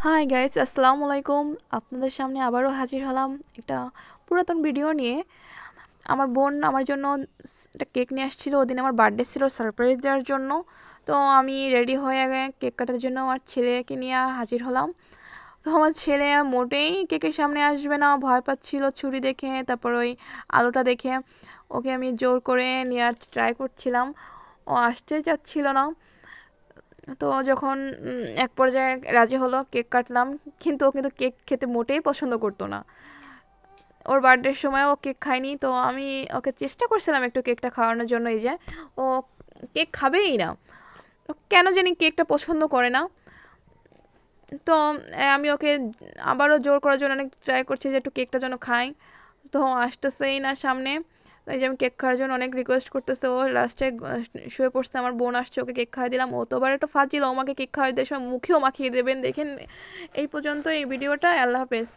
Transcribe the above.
Hi guys, আসসালামু আলাইকুম। আপনাদের সামনে আবারও হাজির হলাম একটা পুরাতন ভিডিও নিয়ে। আমার বোন আমার জন্য একটা কেক নিয়ে আসছিল। ওদিন আমার বার্থডে ছিল, সারপ্রাইজ দেওয়ার জন্য। তো আমি রেডি হয়ে কেক কাটার জন্য আমার ছেলেকে নিয়ে হাজির হলাম। তো আমার ছেলে মোটেই কেকের সামনে আসবে না, ভয় পাচ্ছিল ছুরি দেখে, তারপর ওই আলোটা দেখে। ওকে আমি জোর করে নেওয়ার ট্রাই করছিলাম, ও আসতে চাচ্ছিল না। তো যখন এক পর্যায়ে রাজি হলো, কেক কাটলাম। কিন্তু ও কিন্তু কেক খেতে মোটেই পছন্দ করতো না। ওর বার্থডের সময় ও কেক খায়নি, তো আমি ওকে চেষ্টা করছিলাম একটু কেকটা খাওয়ানোর জন্য। এই যে ও কেক খাবেই না, ও কেন জানি কেকটা পছন্দ করে না। তো আমি ওকে আবারও জোর করার জন্য অনেক ট্রাই করছি যে একটু কেকটা যেন খাই। তো আসতেছেই না সামনে। এই যে আমি কেক খাওয়ার জন্য অনেক রিকোয়েস্ট করতেছে, ও লাস্টে শুয়ে পড়ছে। আমার বোন আসছে, ওকে কেক খাওয়াই দিলাম। ও তো আবার একটা ফাজিল, ও আমাকে কেক খাওয়াই দেওয়ার সময় মুখেও মাখিয়ে দেবেন। দেখেন, এই পর্যন্ত এই ভিডিওটা। আল্লাহ হাফেজ।